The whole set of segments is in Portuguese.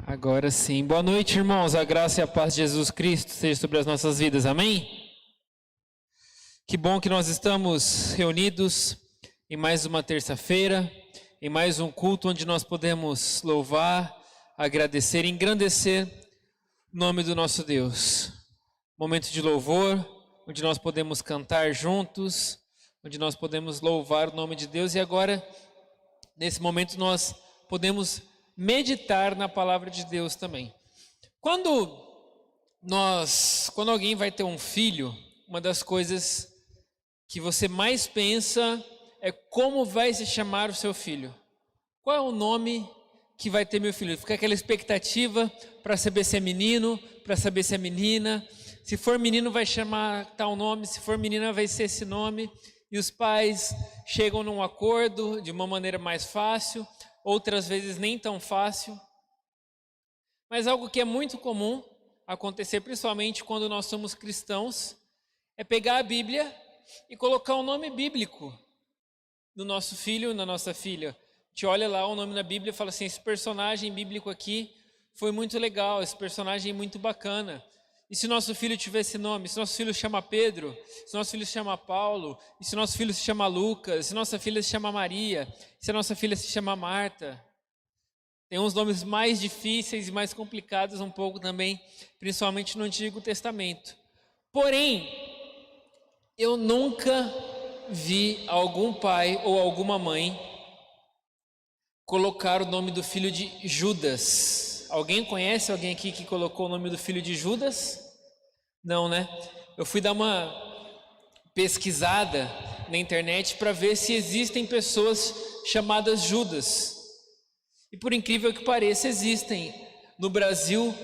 Agora sim. Boa noite, irmãos. A graça e a paz de Jesus Cristo seja sobre as nossas vidas. Amém? Que bom que nós estamos reunidos em mais uma terça-feira, em mais um culto onde nós podemos louvar, agradecer e engrandecer o nome do nosso Deus. Momento de louvor, onde nós podemos cantar juntos, onde nós podemos louvar o nome de Deus. E agora, nesse momento, nós podemos meditar na palavra de Deus também. Quando alguém vai ter um filho, uma das coisas que você mais pensa é como vai se chamar o seu filho. Qual é o nome que vai ter meu filho? Fica aquela expectativa para saber se é menino, para saber se é menina. Se for menino vai chamar tal nome, se for menina vai ser esse nome. E os pais chegam num acordo de uma maneira mais fácil, outras vezes nem tão fácil. Mas algo que é muito comum acontecer, principalmente quando nós somos cristãos, é pegar a Bíblia e colocar um nome bíblico no nosso filho, na nossa filha. A gente olha lá o nome na Bíblia e fala assim: esse personagem bíblico aqui foi muito legal, esse personagem é muito bacana. E se nosso filho tiver esse nome, se nosso filho se chama Pedro, se nosso filho se chama Paulo, e se nosso filho se chama Lucas, se nossa filha se chama Maria, se a nossa filha se chama Marta. Tem uns nomes mais difíceis e mais complicados um pouco também, principalmente no Antigo Testamento. Porém, eu nunca vi algum pai ou alguma mãe colocar o nome do filho de Judas. Alguém conhece alguém aqui que colocou o nome do filho de Judas? Não, né? Eu fui dar uma pesquisada na internet para ver se existem pessoas chamadas Judas. E por incrível que pareça, existem. No Brasil,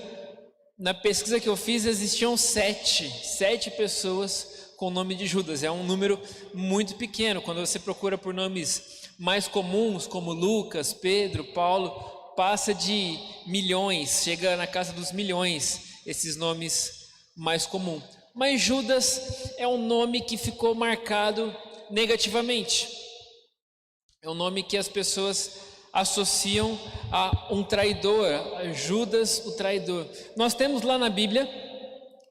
na pesquisa que eu fiz, existiam sete pessoas com o nome de Judas. É um número muito pequeno. Quando você procura por nomes mais comuns, como Lucas, Pedro, Paulo, passa de milhões, chega na casa dos milhões, esses nomes mais comuns. Mas Judas é um nome que ficou marcado negativamente. É um nome que as pessoas associam a um traidor, a Judas o traidor. Nós temos lá na Bíblia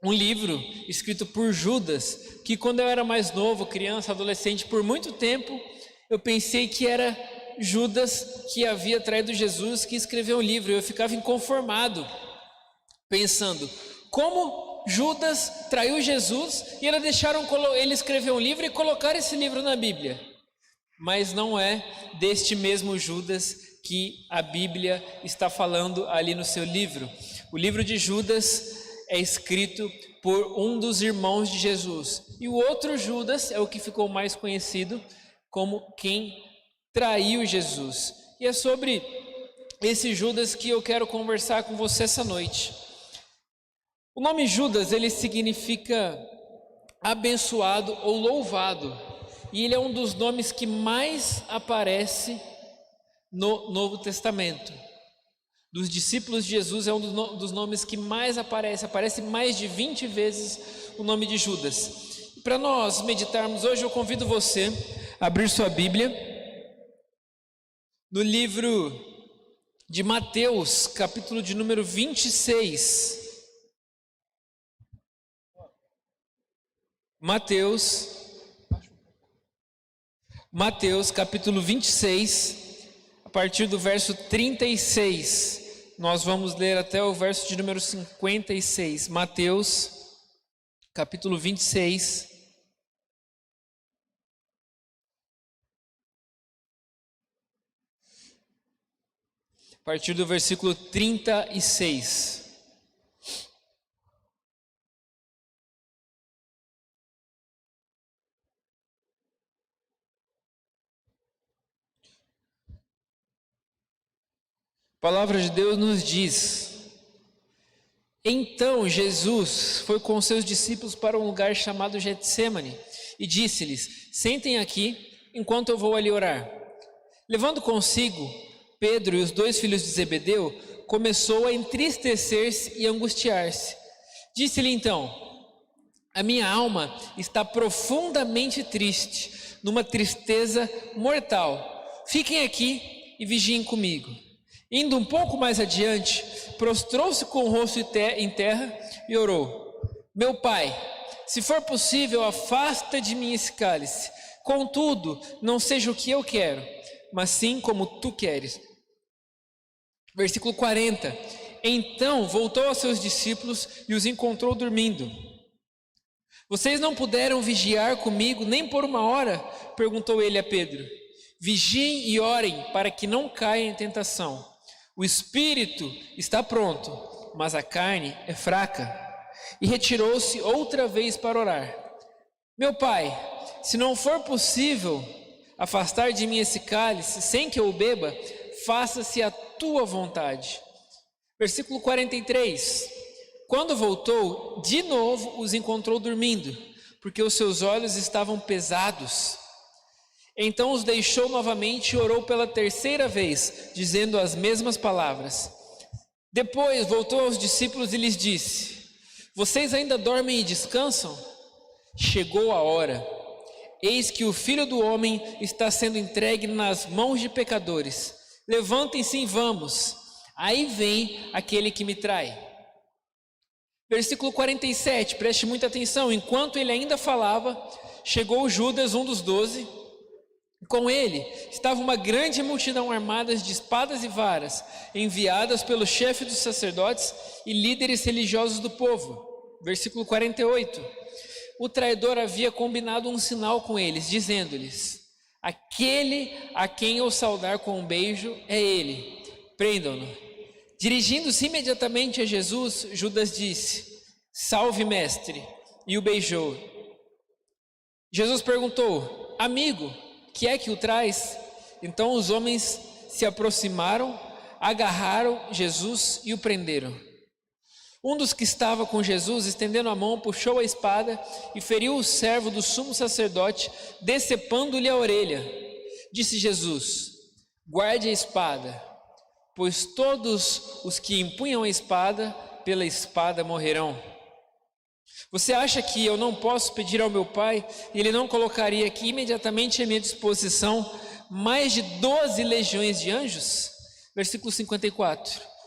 um livro escrito por Judas, que quando eu era mais novo, criança, adolescente, por muito tempo, eu pensei que era Judas que havia traído Jesus, que escreveu um livro. Eu ficava inconformado, pensando, como Judas traiu Jesus e eles deixaram ele escrever um livro e colocar esse livro na Bíblia. Mas não é deste mesmo Judas que a Bíblia está falando ali no seu livro. O livro de Judas é escrito por um dos irmãos de Jesus. E o outro Judas é o que ficou mais conhecido como quem traiu Jesus. E é sobre esse Judas que eu quero conversar com você essa noite. O nome Judas, ele significa abençoado ou louvado. E ele é um dos nomes que mais aparece no Novo Testamento. Dos discípulos de Jesus é um dos nomes que mais aparece mais de 20 vezes o nome de Judas. E para nós meditarmos hoje, eu convido você a abrir sua Bíblia no livro de Mateus, capítulo de número 26. Mateus, capítulo 26, a partir do verso 36. Nós vamos ler até o verso de número 56. Mateus, capítulo 26. A partir do versículo 36. A palavra de Deus nos diz: então Jesus foi com seus discípulos para um lugar chamado Getsêmani e disse-lhes: sentem aqui enquanto eu vou ali orar. Levando consigo Pedro e os dois filhos de Zebedeu, começou a entristecer-se e angustiar-se. Disse-lhe então: a minha alma está profundamente triste, numa tristeza mortal. Fiquem aqui e vigiem comigo. Indo um pouco mais adiante, prostrou-se com o rosto em terra e orou: Meu Pai, se for possível, afasta de mim esse cálice. Contudo, não seja o que eu quero, mas sim como tu queres. Versículo 40. Então voltou aos seus discípulos e os encontrou dormindo. Vocês não puderam vigiar comigo nem por uma hora? Perguntou ele a Pedro. Vigiem e orem para que não caiam em tentação. O espírito está pronto, mas a carne é fraca. E retirou-se outra vez para orar. Meu Pai, se não for possível afastar de mim esse cálice sem que eu o beba, faça-se a tua vontade. Versículo 43. Quando voltou, de novo os encontrou dormindo, porque os seus olhos estavam pesados. Então os deixou novamente e orou pela terceira vez, dizendo as mesmas palavras. Depois voltou aos discípulos e lhes disse: Vocês ainda dormem e descansam? Chegou a hora. Eis que o Filho do Homem está sendo entregue nas mãos de pecadores. Levantem-se e vamos. Aí vem aquele que me trai. Versículo 47, preste muita atenção. Enquanto ele ainda falava, chegou Judas, um dos 12. Com ele estava uma grande multidão armada de espadas e varas, enviadas pelo chefe dos sacerdotes e líderes religiosos do povo. Versículo 48. O traidor havia combinado um sinal com eles, dizendo-lhes: Aquele a quem eu saudar com um beijo é ele, prendam-no. Dirigindo-se imediatamente a Jesus, Judas disse: Salve, mestre, e o beijou. Jesus perguntou: Amigo, que é que o traz? Então os homens se aproximaram, agarraram Jesus e o prenderam. Um dos que estava com Jesus, estendendo a mão, puxou a espada e feriu o servo do sumo sacerdote, decepando-lhe a orelha. Disse Jesus: Guarde a espada, pois todos os que empunham a espada, pela espada morrerão. Você acha que eu não posso pedir ao meu Pai, e Ele não colocaria aqui imediatamente à minha disposição mais de 12 legiões de anjos? Versículo 54.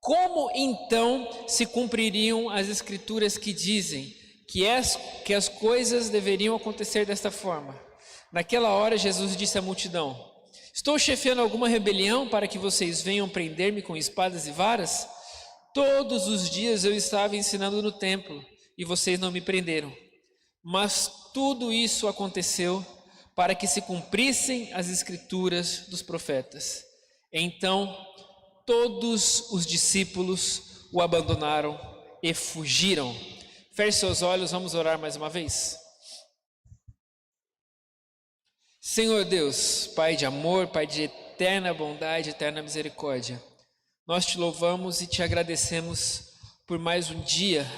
Como então se cumpririam as escrituras que dizem que as coisas deveriam acontecer desta forma? Naquela hora Jesus disse à multidão: Estou chefiando alguma rebelião para que vocês venham prender-me com espadas e varas? Todos os dias eu estava ensinando no templo e vocês não me prenderam. Mas tudo isso aconteceu para que se cumprissem as escrituras dos profetas. Então todos os discípulos o abandonaram e fugiram. Feche seus olhos, vamos orar mais uma vez. Senhor Deus, Pai de amor, Pai de eterna bondade, eterna misericórdia, nós te louvamos e te agradecemos por mais um dia.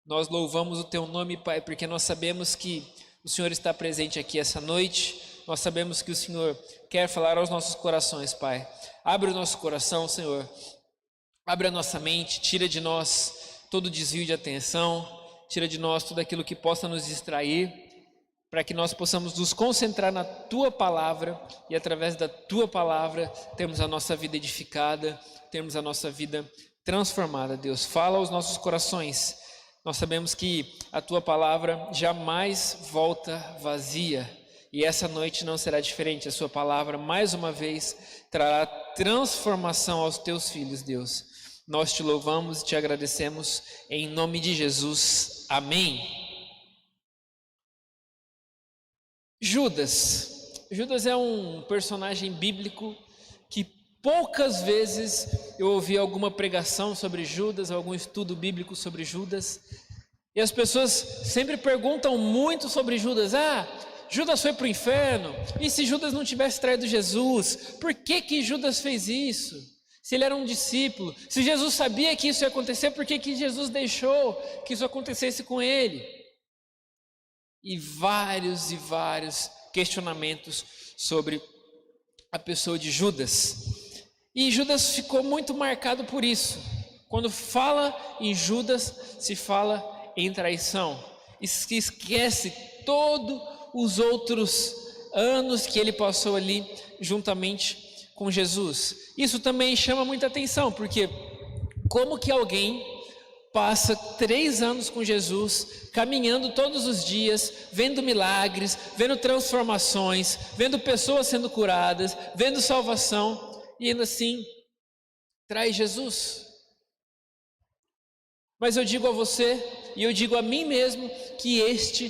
Nós louvamos o teu nome, Pai, porque nós sabemos que o Senhor está presente aqui essa noite. Nós sabemos que o Senhor quer falar aos nossos corações, Pai. Abre o nosso coração, Senhor. Abre a nossa mente, tira de nós todo desvio de atenção, tira de nós tudo aquilo que possa nos distrair, para que nós possamos nos concentrar na Tua Palavra e através da Tua Palavra termos a nossa vida edificada, termos a nossa vida transformada. Deus, fala aos nossos corações. Nós sabemos que a Tua Palavra jamais volta vazia. E essa noite não será diferente. A sua palavra, mais uma vez, trará transformação aos teus filhos, Deus. Nós te louvamos e te agradecemos em nome de Jesus. Amém. Judas. Judas é um personagem bíblico que poucas vezes eu ouvi alguma pregação sobre Judas, algum estudo bíblico sobre Judas. E as pessoas sempre perguntam muito sobre Judas. Judas foi para o inferno, e se Judas não tivesse traído Jesus, por que Judas fez isso? Se ele era um discípulo, se Jesus sabia que isso ia acontecer, por que Jesus deixou que isso acontecesse com ele? E vários questionamentos sobre a pessoa de Judas. E Judas ficou muito marcado por isso. Quando fala em Judas, se fala em traição. Esquece todo os outros anos que ele passou ali juntamente com Jesus. Isso também chama muita atenção, porque Como que alguém passa 3 anos com Jesus, caminhando todos os dias, vendo milagres, vendo transformações, vendo pessoas sendo curadas, vendo salvação, e ainda assim traz Jesus? Mas eu digo a você, e eu digo a mim mesmo, que este,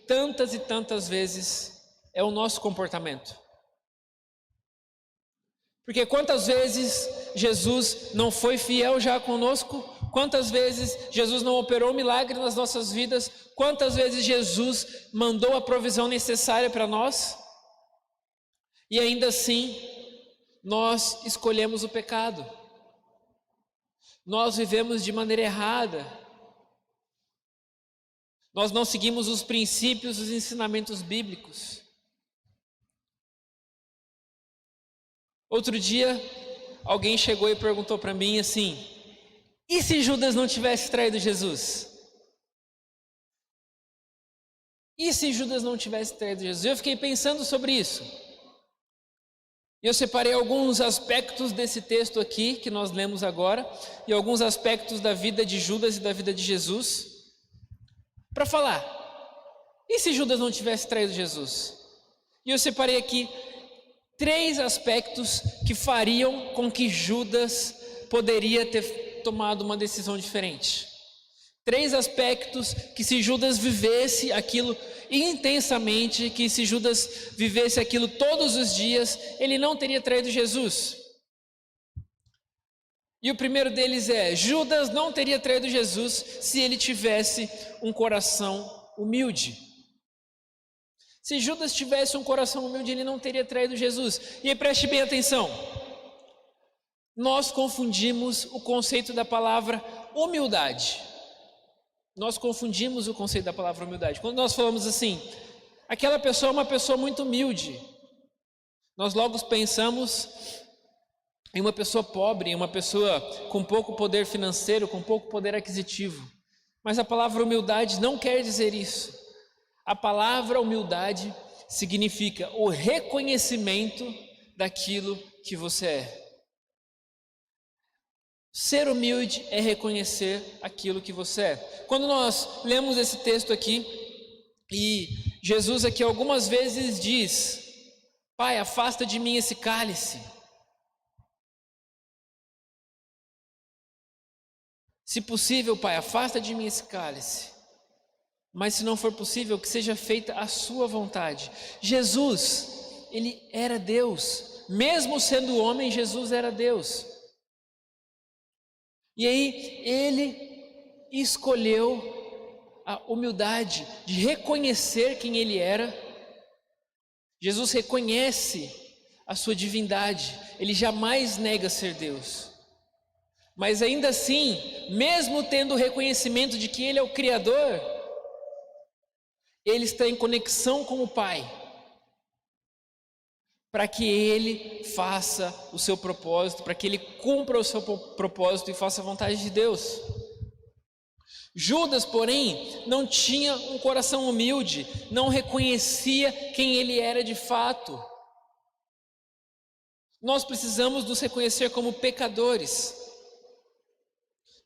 tantas e tantas vezes, é o nosso comportamento. Porque quantas vezes Jesus não foi fiel já conosco? Quantas vezes Jesus não operou milagre nas nossas vidas? Quantas vezes Jesus mandou a provisão necessária para nós? E ainda assim, nós escolhemos o pecado. Nós vivemos de maneira errada. Nós não seguimos os princípios, os ensinamentos bíblicos. Outro dia, alguém chegou e perguntou para mim assim: e se Judas não tivesse traído Jesus? E se Judas não tivesse traído Jesus? Eu fiquei pensando sobre isso. Eu separei alguns aspectos desse texto aqui, que nós lemos agora, e alguns aspectos da vida de Judas e da vida de Jesus, para falar. E se Judas não tivesse traído Jesus? E eu separei aqui 3 aspectos que fariam com que Judas poderia ter tomado uma decisão diferente. 3 aspectos que, se Judas vivesse aquilo intensamente, que se Judas vivesse aquilo todos os dias, ele não teria traído Jesus. E o primeiro deles é: Judas não teria traído Jesus se ele tivesse um coração humilde. Se Judas tivesse um coração humilde, ele não teria traído Jesus. E aí preste bem atenção. Nós confundimos o conceito da palavra humildade. Nós confundimos o conceito da palavra humildade. Quando nós falamos assim, aquela pessoa é uma pessoa muito humilde, nós logo pensamos em uma pessoa pobre, em uma pessoa com pouco poder financeiro, com pouco poder aquisitivo. Mas a palavra humildade não quer dizer isso. A palavra humildade significa o reconhecimento daquilo que você é. Ser humilde é reconhecer aquilo que você é. Quando nós lemos esse texto aqui, e Jesus aqui algumas vezes diz: Pai, afasta de mim esse cálice. Se possível, Pai, afasta de mim esse cálice. Mas se não for possível, que seja feita a sua vontade. Jesus, ele era Deus. Mesmo sendo homem, Jesus era Deus. E aí ele escolheu a humildade de reconhecer quem ele era. Jesus reconhece a sua divindade, ele jamais nega ser Deus. Mas ainda assim, mesmo tendo o reconhecimento de que ele é o Criador, ele está em conexão com o Pai, para que ele faça o seu propósito, para que ele cumpra o seu propósito e faça a vontade de Deus. Judas, porém, não tinha um coração humilde, não reconhecia quem ele era de fato. Nós precisamos nos reconhecer como pecadores.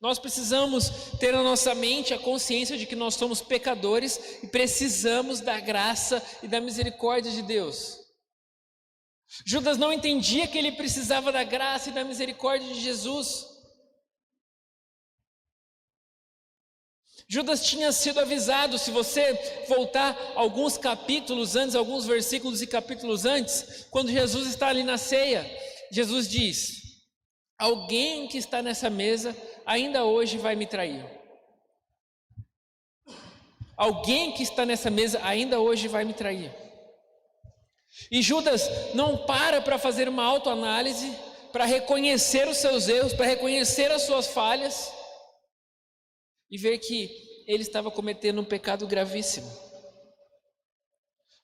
Nós precisamos ter na nossa mente a consciência de que nós somos pecadores e precisamos da graça e da misericórdia de Deus. Judas não entendia que ele precisava da graça e da misericórdia de Jesus. Judas tinha sido avisado. Se você voltar alguns capítulos antes, alguns versículos e capítulos antes, quando Jesus está ali na ceia, Jesus diz: alguém que está nessa mesa ainda hoje vai me trair. Alguém que está nessa mesa ainda hoje vai me trair. E Judas não para fazer uma autoanálise, para reconhecer os seus erros, para reconhecer as suas falhas e ver que ele estava cometendo um pecado gravíssimo.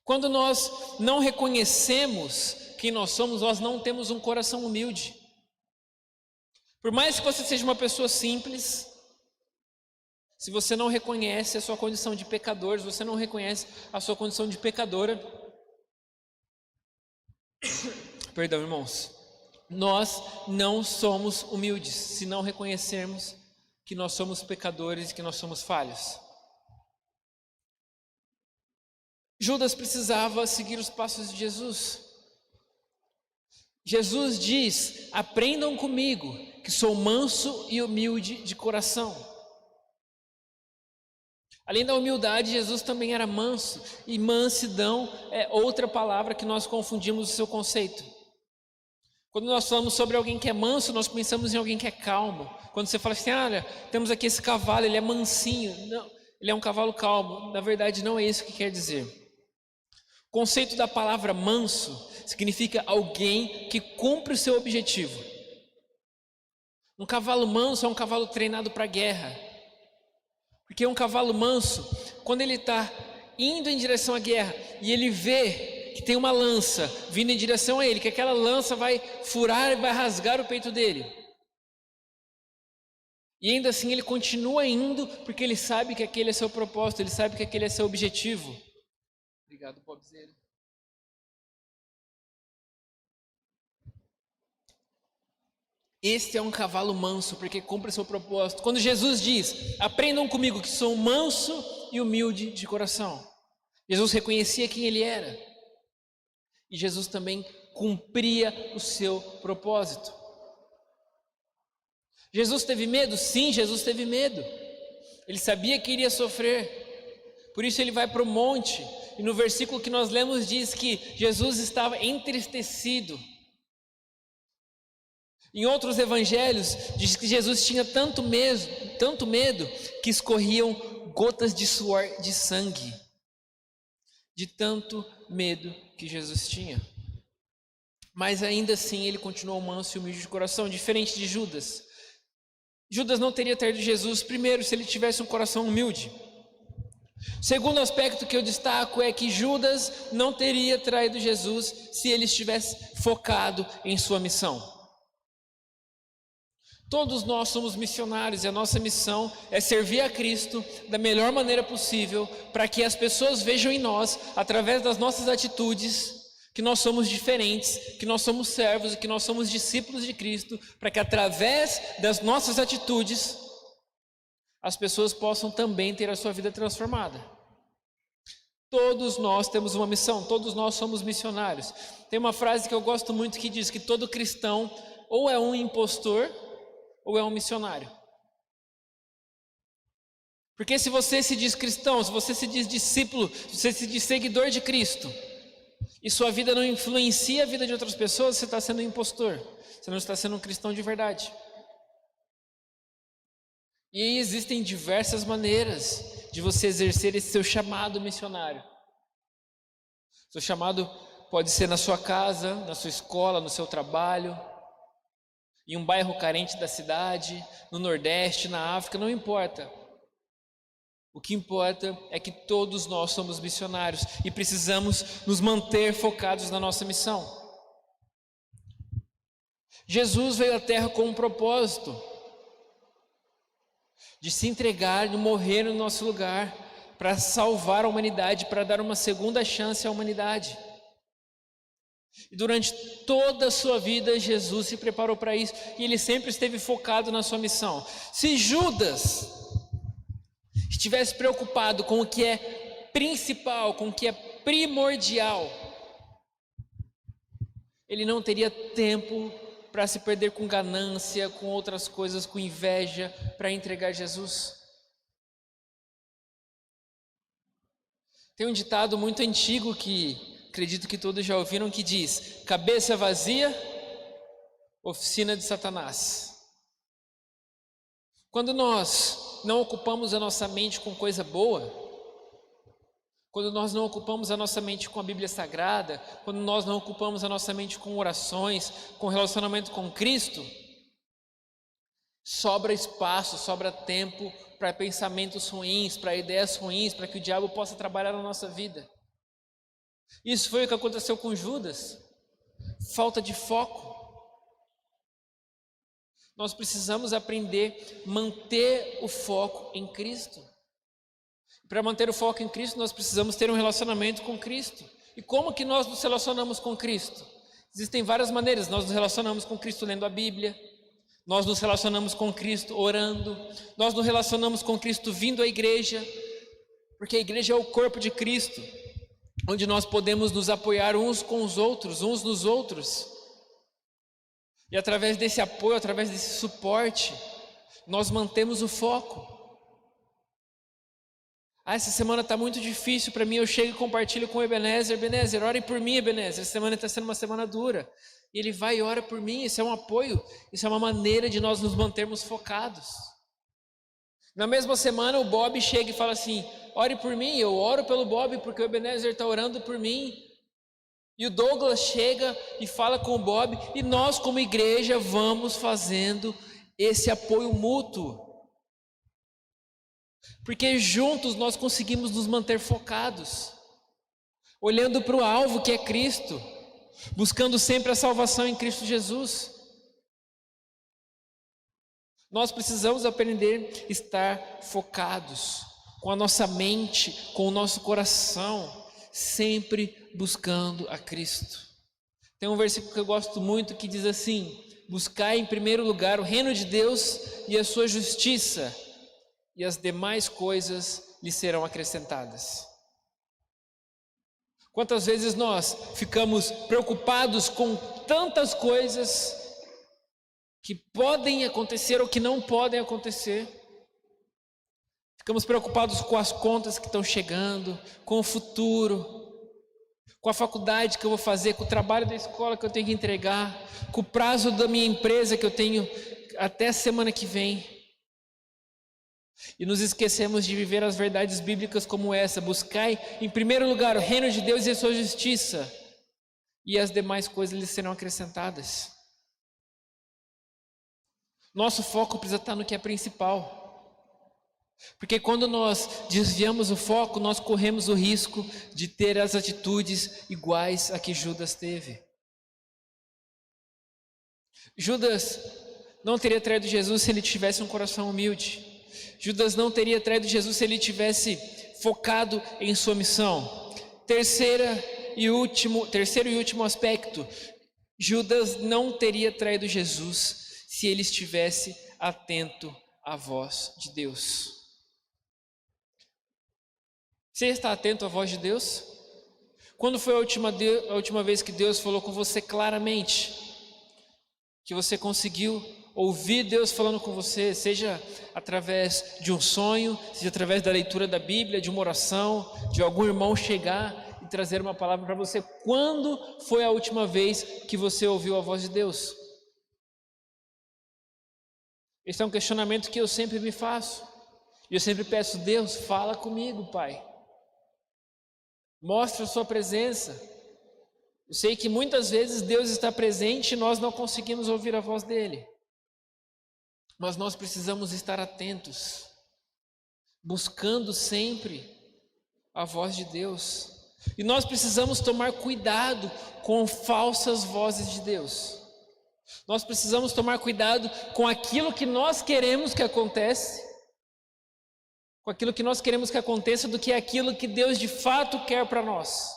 Quando nós não reconhecemos quem nós somos, nós não temos um coração humilde. Por mais que você seja uma pessoa simples, se você não reconhece a sua condição de pecador, se você não reconhece a sua condição de pecadora, perdão, irmãos, nós não somos humildes se não reconhecermos que nós somos pecadores e que nós somos falhos. Judas precisava seguir os passos de Jesus. Jesus diz: aprendam comigo, que sou manso e humilde de coração. Além da humildade, Jesus também era manso, e mansidão é outra palavra que nós confundimos o seu conceito. Quando nós falamos sobre alguém que é manso, nós pensamos em alguém que é calmo. Quando você fala assim, olha, temos aqui esse cavalo, ele é mansinho. Não, ele é um cavalo calmo. Na verdade, não é isso que quer dizer. O conceito da palavra manso significa alguém que cumpre o seu objetivo. Um cavalo manso é um cavalo treinado para a guerra. Porque um cavalo manso, quando ele está indo em direção à guerra e ele vê que tem uma lança vindo em direção a ele, que aquela lança vai furar e vai rasgar o peito dele. E ainda assim ele continua indo porque ele sabe que aquele é seu propósito, ele sabe que aquele é seu objetivo. Obrigado, pobrezeiro. Este é um cavalo manso, porque cumpre seu propósito. Quando Jesus diz, aprendam comigo que sou manso e humilde de coração. Jesus reconhecia quem ele era. E Jesus também cumpria o seu propósito. Jesus teve medo? Sim, Jesus teve medo. Ele sabia que iria sofrer. Por isso ele vai para o monte. E no versículo que nós lemos diz que Jesus estava entristecido. Em outros evangelhos, diz que Jesus tinha tanto medo, que escorriam gotas de suor de sangue, de tanto medo que Jesus tinha. Mas ainda assim ele continuou manso e humilde de coração, diferente de Judas. Judas não teria traído Jesus, primeiro, se ele tivesse um coração humilde. Segundo aspecto que eu destaco é que Judas não teria traído Jesus se ele estivesse focado em sua missão. Todos nós somos missionários e a nossa missão é servir a Cristo da melhor maneira possível para que as pessoas vejam em nós, através das nossas atitudes, que nós somos diferentes, que nós somos servos e que nós somos discípulos de Cristo, para que através das nossas atitudes as pessoas possam também ter a sua vida transformada. Todos nós temos uma missão, todos nós somos missionários. Tem uma frase que eu gosto muito que diz que todo cristão ou é um impostor ou é um missionário. Porque se você se diz cristão, se você se diz discípulo, se você se diz seguidor de Cristo, e sua vida não influencia a vida de outras pessoas, você está sendo um impostor, você não está sendo um cristão de verdade. E aí existem diversas maneiras de você exercer esse seu chamado missionário. Seu chamado pode ser na sua casa, na sua escola, no seu trabalho, em um bairro carente da cidade, no Nordeste, na África, não importa. O que importa é que todos nós somos missionários e precisamos nos manter focados na nossa missão. Jesus veio à Terra com um propósito de se entregar, de morrer no nosso lugar, para salvar a humanidade, para dar uma segunda chance à humanidade. E durante toda a sua vida, Jesus se preparou para isso, e ele sempre esteve focado na sua missão. Se Judas estivesse preocupado com o que é principal, com o que é primordial, ele não teria tempo para se perder com ganância, com outras coisas, com inveja, para entregar Jesus. Tem um ditado muito antigo que acredito que todos já ouviram, que diz: cabeça vazia, oficina de Satanás. Quando nós não ocupamos a nossa mente com coisa boa, quando nós não ocupamos a nossa mente com a Bíblia Sagrada, quando nós não ocupamos a nossa mente com orações, com relacionamento com Cristo, sobra espaço, sobra tempo para pensamentos ruins, para ideias ruins, para que o diabo possa trabalhar na nossa vida. Isso foi o que aconteceu com Judas. Falta de foco. Nós precisamos aprender a manter o foco em Cristo. Para manter o foco em Cristo, nós precisamos ter um relacionamento com Cristo. E como que nós nos relacionamos com Cristo? Existem várias maneiras. Nós nos relacionamos com Cristo lendo a Bíblia, nós nos relacionamos com Cristo orando, nós nos relacionamos com Cristo vindo à igreja, porque a igreja é o corpo de Cristo, onde nós podemos nos apoiar uns com os outros, uns nos outros. E através desse apoio, através desse suporte, nós mantemos o foco. Essa semana está muito difícil para mim, eu chego e compartilho com o Ebenezer. Ebenezer, ore por mim, Ebenezer, essa semana está sendo uma semana dura. E ele vai e ora por mim, isso é um apoio, isso é uma maneira de nós nos mantermos focados. Na mesma semana o Bob chega e fala assim, ore por mim, eu oro pelo Bob porque o Ebenezer está orando por mim. E o Douglas chega e fala com o Bob, e nós como igreja vamos fazendo esse apoio mútuo. Porque juntos nós conseguimos nos manter focados, olhando para o alvo que é Cristo, buscando sempre a salvação em Cristo Jesus. Nós precisamos aprender a estar focados, com a nossa mente, com o nosso coração, sempre buscando a Cristo. Tem um versículo que eu gosto muito que diz assim: buscai em primeiro lugar o reino de Deus e a sua justiça, e as demais coisas lhe serão acrescentadas. Quantas vezes nós ficamos preocupados com tantas coisas que podem acontecer ou que não podem acontecer? Ficamos preocupados com as contas que estão chegando, com o futuro, com a faculdade que eu vou fazer, com o trabalho da escola que eu tenho que entregar, com o prazo da minha empresa que eu tenho até a semana que vem. E nos esquecemos de viver as verdades bíblicas como essa: buscai em primeiro lugar o reino de Deus e a sua justiça, e as demais coisas lhes serão acrescentadas. Nosso foco precisa estar no que é principal, porque quando nós desviamos o foco, nós corremos o risco de ter as atitudes iguais a que Judas teve. Judas não teria traído Jesus se ele tivesse um coração humilde. Judas não teria traído Jesus se ele tivesse focado em sua missão. Terceiro e último aspecto: Judas não teria traído Jesus se ele estivesse atento à voz de Deus. Você está atento à voz de Deus? Quando foi a última vez que Deus falou com você claramente? Que você conseguiu ouvir Deus falando com você, seja através de um sonho, seja através da leitura da Bíblia, de uma oração, de algum irmão chegar e trazer uma palavra para você. Quando foi a última vez que você ouviu a voz de Deus? Esse é um questionamento que eu sempre me faço. E eu sempre peço: Deus, fala comigo, Pai. Mostra a sua presença. Eu sei que muitas vezes Deus está presente e nós não conseguimos ouvir a voz dele. Mas nós precisamos estar atentos, buscando sempre a voz de Deus. E nós precisamos tomar cuidado com falsas vozes de Deus. Nós precisamos tomar cuidado com aquilo que nós queremos que aconteça, com aquilo que nós queremos que aconteça, do que aquilo que Deus de fato quer para nós.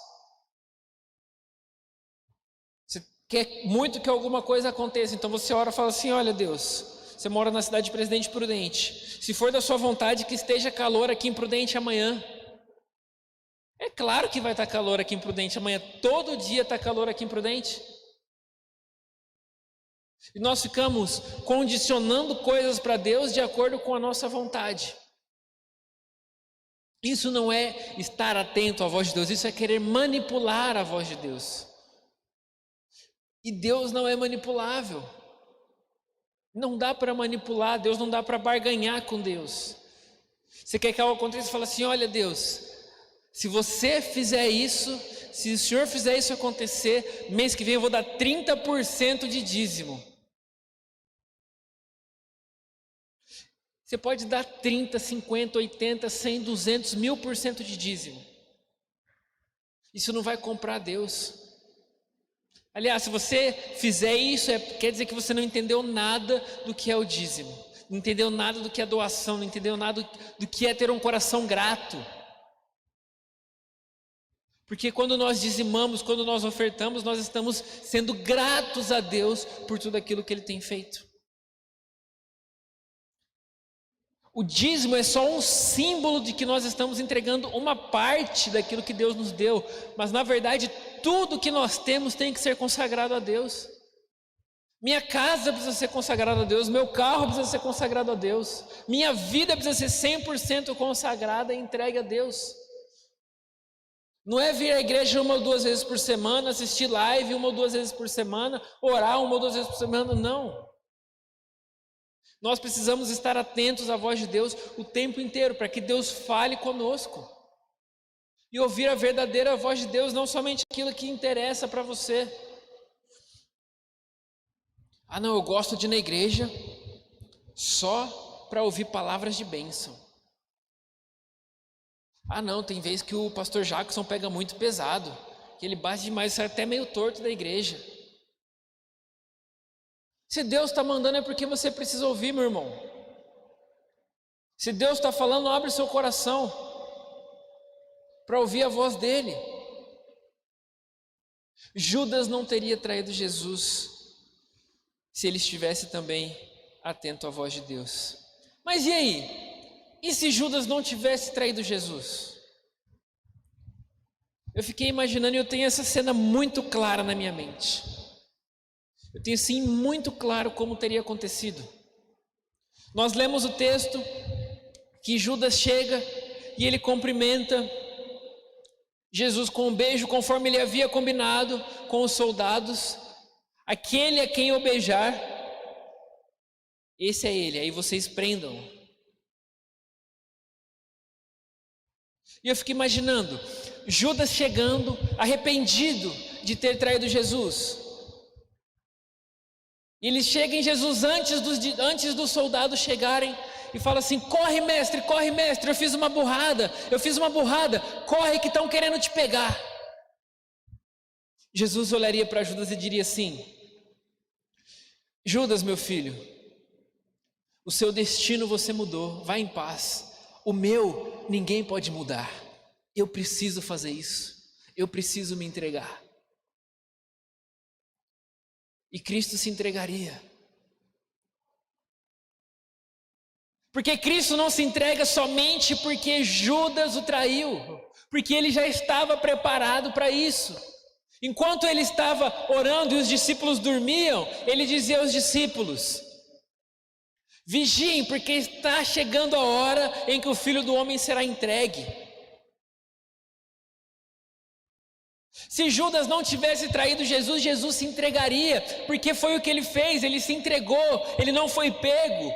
Você quer muito que alguma coisa aconteça, então você ora e fala assim: olha, Deus, você mora na cidade de Presidente Prudente, se for da sua vontade que esteja calor aqui em Prudente amanhã. É claro que vai estar calor aqui em Prudente amanhã, todo dia está calor aqui em Prudente. E nós ficamos condicionando coisas para Deus de acordo com a nossa vontade. Isso não é estar atento à voz de Deus, isso é querer manipular a voz de Deus. E Deus não é manipulável. Não dá para manipular Deus, não dá para barganhar com Deus. Você quer que algo aconteça e fala assim: olha, Deus, se você fizer isso, se o Senhor fizer isso acontecer, mês que vem eu vou dar 30% de dízimo. Você pode dar 30, 50, 80, 100, 200, 1000% de dízimo. Isso não vai comprar Deus. Aliás, se você fizer isso, quer dizer que você não entendeu nada do que é o dízimo, não entendeu nada do que é doação, não entendeu nada do que é ter um coração grato. Porque quando nós dizimamos, quando nós ofertamos, nós estamos sendo gratos a Deus por tudo aquilo que Ele tem feito. O dízimo é só um símbolo de que nós estamos entregando uma parte daquilo que Deus nos deu, mas na verdade tudo que nós temos tem que ser consagrado a Deus. Minha casa precisa ser consagrada a Deus, meu carro precisa ser consagrado a Deus, minha vida precisa ser 100% consagrada e entregue a Deus. Não é vir à igreja 1 ou 2 vezes por semana, assistir live 1 ou 2 vezes por semana, orar 1 ou 2 vezes por semana, não. Nós precisamos estar atentos à voz de Deus o tempo inteiro, para que Deus fale conosco. E ouvir a verdadeira voz de Deus, não somente aquilo que interessa para você. Ah não, eu gosto de ir na igreja só para ouvir palavras de bênção. Ah não, tem vezes que o pastor Jackson pega muito pesado, que ele bate demais, sai até meio torto da igreja. Se Deus está mandando é porque você precisa ouvir, meu irmão. Se Deus está falando, abre seu coração para ouvir a voz dele. Judas não teria traído Jesus se ele estivesse também atento à voz de Deus. Mas e aí? E se Judas não tivesse traído Jesus? Eu fiquei imaginando e eu tenho essa cena muito clara na minha mente. Eu tenho sim muito claro como teria acontecido. Nós lemos o texto que Judas chega e ele cumprimenta Jesus com um beijo, conforme ele havia combinado com os soldados. Aquele a quem eu beijar, esse é ele, aí vocês prendam. E eu fico imaginando Judas chegando, arrependido de ter traído Jesus. E ele chega em Jesus antes dos soldados chegarem e fala assim: corre mestre, eu fiz uma burrada, corre que estão querendo te pegar. Jesus olharia para Judas e diria assim: Judas, meu filho, o seu destino você mudou, vá em paz. O meu ninguém pode mudar. Eu preciso fazer isso, eu preciso me entregar. E Cristo se entregaria. Porque Cristo não se entrega somente porque Judas o traiu, porque ele já estava preparado para isso. Enquanto ele estava orando e os discípulos dormiam, ele dizia aos discípulos: vigiem, porque está chegando a hora em que o Filho do Homem será entregue. Se Judas não tivesse traído Jesus, Jesus se entregaria, porque foi o que ele fez, ele se entregou, ele não foi pego.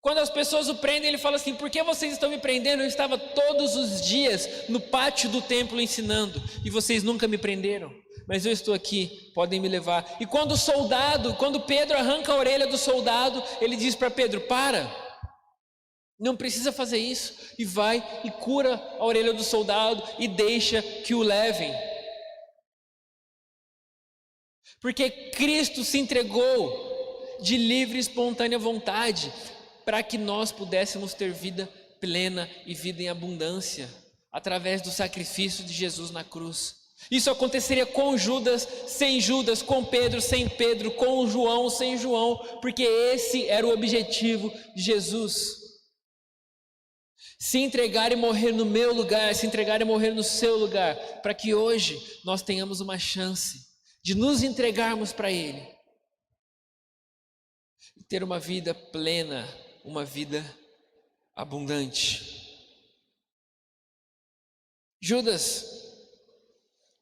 Quando as pessoas o prendem, ele fala assim: por que vocês estão me prendendo? Eu estava todos os dias no pátio do templo ensinando, e vocês nunca me prenderam, mas eu estou aqui, podem me levar. E quando Pedro arranca a orelha do soldado, ele diz para Pedro: para, não precisa fazer isso, e vai e cura a orelha do soldado e deixa que o levem. Porque Cristo se entregou de livre e espontânea vontade para que nós pudéssemos ter vida plena e vida em abundância, através do sacrifício de Jesus na cruz. Isso aconteceria com Judas, sem Judas, com Pedro, sem Pedro, com João, sem João, porque esse era o objetivo de Jesus. Se entregar e morrer no meu lugar, se entregar e morrer no seu lugar, para que hoje nós tenhamos uma chance de nos entregarmos para Ele e ter uma vida plena, uma vida abundante. Judas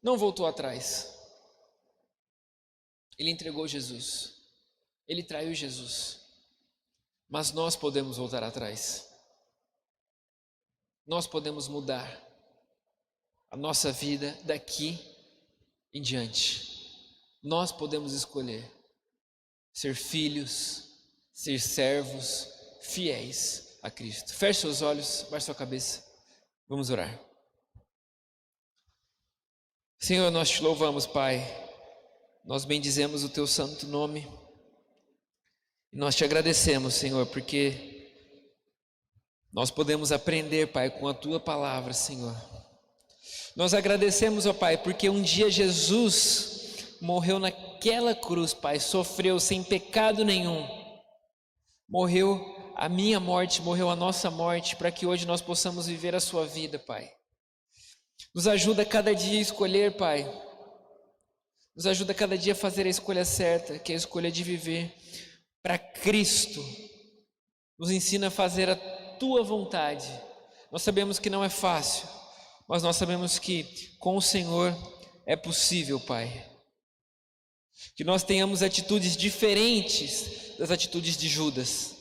não voltou atrás. Ele entregou Jesus. Ele traiu Jesus. Mas nós podemos voltar atrás. Nós podemos mudar a nossa vida daqui em diante. Nós podemos escolher ser filhos, ser servos fiéis a Cristo. Feche seus olhos, baixe sua cabeça. Vamos orar. Senhor, nós te louvamos, Pai. Nós bendizemos o teu santo nome. E nós te agradecemos, Senhor, porque nós podemos aprender, Pai, com a tua palavra, Senhor, Nós agradecemos, ó Pai, porque um dia Jesus morreu naquela cruz, Pai, sofreu sem pecado nenhum, morreu a minha morte, morreu a nossa morte, para que hoje nós possamos viver a sua vida, Pai. Nos ajuda cada dia a escolher, Pai. Nos ajuda cada dia a fazer a escolha certa, que é a escolha de viver para Cristo. Nos ensina a fazer a Tua vontade. Nós sabemos que não é fácil, mas nós sabemos que com o Senhor é possível, Pai. Que nós tenhamos atitudes diferentes das atitudes de Judas.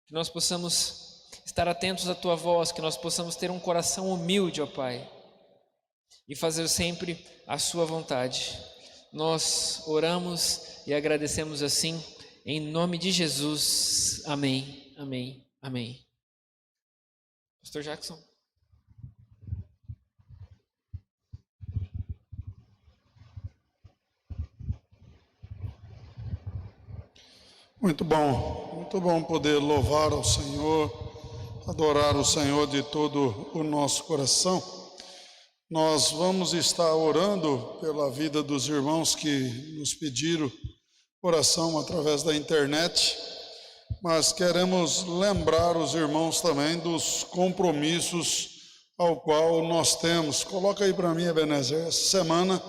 Que nós possamos estar atentos à Tua voz, que nós possamos ter um coração humilde, ó Pai, e fazer sempre a Sua vontade. Nós oramos e agradecemos assim, em nome de Jesus. Amém, amém, amém. Pastor Jackson. Muito bom poder louvar ao Senhor, adorar o Senhor de todo o nosso coração. Nós vamos estar orando pela vida dos irmãos que nos pediram oração através da internet, mas queremos lembrar os irmãos também dos compromissos ao qual nós temos. Coloca aí para mim, Ebenezer. Essa semana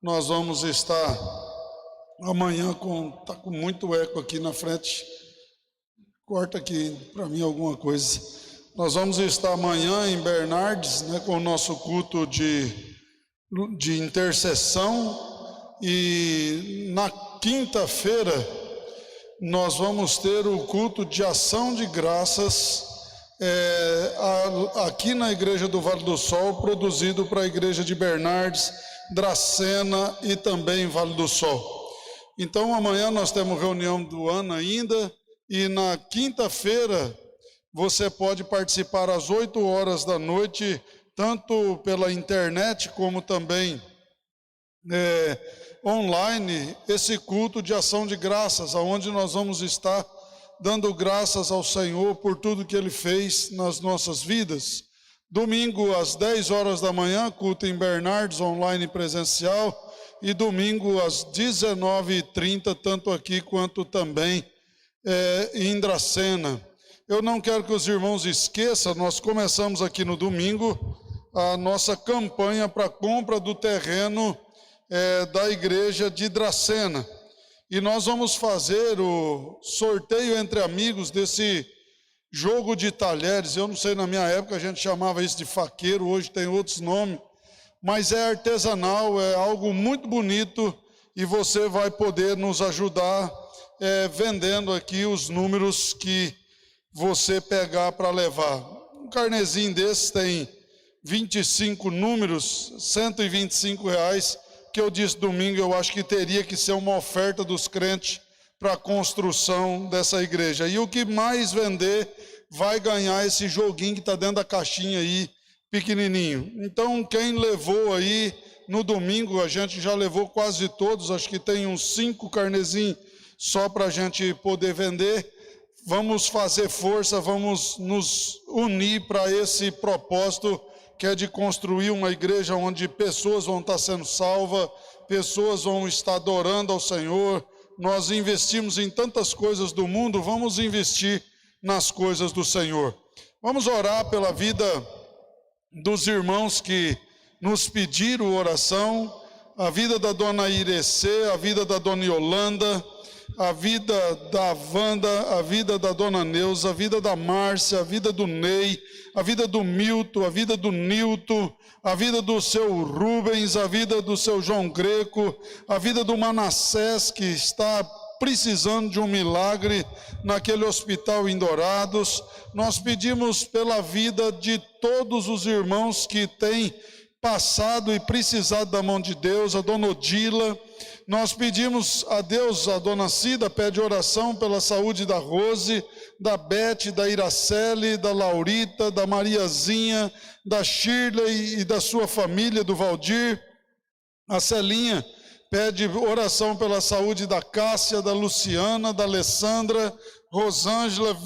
nós vamos estar amanhã está com muito eco aqui na frente. Corta aqui para mim alguma coisa. Nós vamos estar amanhã em Bernardes, né, com o nosso culto de intercessão, e na quinta-feira nós vamos ter o culto de ação de graças aqui na Igreja do Vale do Sol, produzido para a Igreja de Bernardes, Dracena e também Vale do Sol. Então amanhã nós temos reunião do ano ainda, e na quinta-feira você pode participar às 8 horas da noite, tanto pela internet como também online, esse culto de ação de graças, onde nós vamos estar dando graças ao Senhor por tudo que Ele fez nas nossas vidas. Domingo às 10 horas da manhã, culto em Bernardes, online e presencial, e domingo às 19h30, tanto aqui quanto também em Dracena. Eu não quero que os irmãos esqueçam, nós começamos aqui no domingo a nossa campanha para compra do terreno da igreja de Dracena. E nós vamos fazer o sorteio entre amigos desse jogo de talheres. Eu não sei, na minha época a gente chamava isso de faqueiro, hoje tem outros nomes, mas é artesanal, é algo muito bonito, e você vai poder nos ajudar vendendo aqui os números que você pegar para levar. Um carnezinho desse tem 25 números, R$125, que eu disse domingo, eu acho que teria que ser uma oferta dos crentes para a construção dessa igreja. E o que mais vender vai ganhar esse joguinho que está dentro da caixinha aí, pequenininho. Então, quem levou aí no domingo, a gente já levou quase todos, acho que tem uns 5 carnezinhos só para a gente poder vender. Vamos fazer força, vamos nos unir para esse propósito, que é de construir uma igreja onde pessoas vão estar sendo salvas, pessoas vão estar adorando ao Senhor. Nós investimos em tantas coisas do mundo, vamos investir nas coisas do Senhor. Vamos orar pela vida dos irmãos que nos pediram oração, a vida da dona Irecê, a vida da dona Yolanda, a vida da Wanda, a vida da dona Neuza, a vida da Márcia, a vida do Ney, a vida do Milton, a vida do Nilton, a vida do seu Rubens, a vida do seu João Greco, a vida do Manassés, que está precisando de um milagre naquele hospital em Dourados. Nós pedimos pela vida de todos os irmãos que têm passado e precisado da mão de Deus, a dona Odila. Nós pedimos a Deus, a dona Cida pede oração pela saúde da Rose, da Beth, da Iracele, da Laurita, da Mariazinha, da Shirley e da sua família, do Valdir. A Celinha pede oração pela saúde da Cássia, da Luciana, da Alessandra, Rosângela,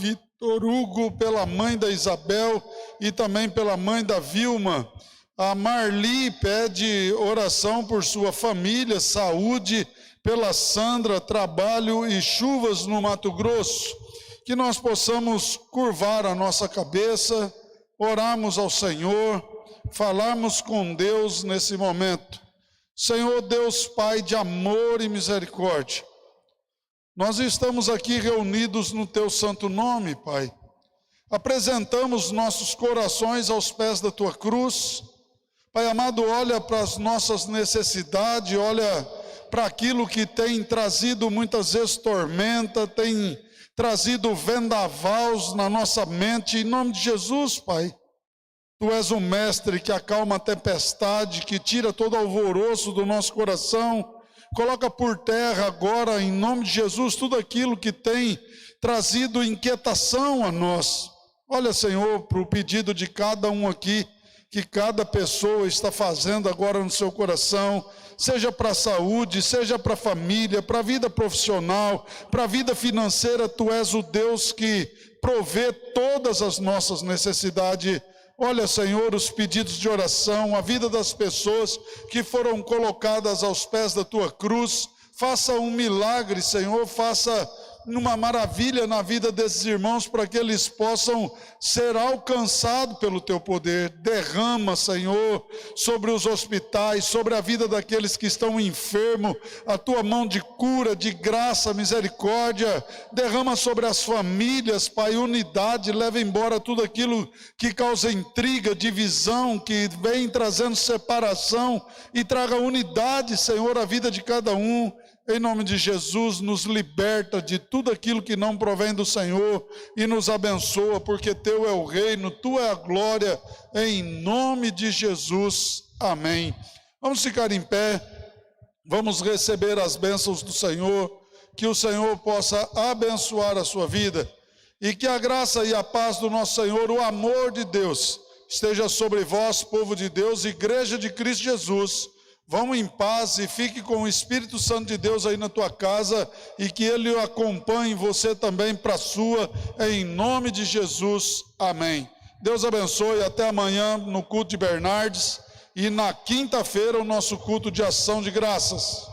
Hugo, pela mãe da Isabel e também pela mãe da Vilma. A Marli pede oração por sua família, saúde, pela Sandra, trabalho e chuvas no Mato Grosso. Que nós possamos curvar a nossa cabeça, orarmos ao Senhor, falarmos com Deus nesse momento. Senhor Deus Pai de amor e misericórdia, nós estamos aqui reunidos no Teu santo nome, Pai. Apresentamos nossos corações aos pés da Tua cruz. Pai amado, olha para as nossas necessidades, olha para aquilo que tem trazido muitas vezes tormenta, tem trazido vendavais na nossa mente. Em nome de Jesus, Pai, Tu és o mestre que acalma a tempestade, que tira todo alvoroço do nosso coração. Coloca por terra agora, em nome de Jesus, tudo aquilo que tem trazido inquietação a nós. Olha, Senhor, para o pedido de cada um aqui, que cada pessoa está fazendo agora no seu coração, seja para a saúde, seja para a família, para a vida profissional, para a vida financeira. Tu és o Deus que provê todas as nossas necessidades. Olha, Senhor, os pedidos de oração, a vida das pessoas que foram colocadas aos pés da Tua cruz. Faça um milagre, Senhor, faça uma maravilha na vida desses irmãos, para que eles possam ser alcançados pelo Teu poder. Derrama, Senhor, sobre os hospitais, sobre a vida daqueles que estão enfermos, a Tua mão de cura, de graça, misericórdia. Derrama sobre as famílias, Pai, unidade. Leva embora tudo aquilo que causa intriga, divisão, que vem trazendo separação, e traga unidade, Senhor, à vida de cada um. Em nome de Jesus, nos liberta de tudo aquilo que não provém do Senhor e nos abençoa, porque Teu é o reino, Tua é a glória, em nome de Jesus. Amém. Vamos ficar em pé, vamos receber as bênçãos do Senhor, que o Senhor possa abençoar a sua vida, e que a graça e a paz do nosso Senhor, o amor de Deus, esteja sobre vós, povo de Deus, Igreja de Cristo Jesus. Vão em paz e fique com o Espírito Santo de Deus aí na tua casa, e que Ele acompanhe você também para a sua, em nome de Jesus. Amém. Deus abençoe, até amanhã no culto de Bernardes, e na quinta-feira o nosso culto de ação de graças.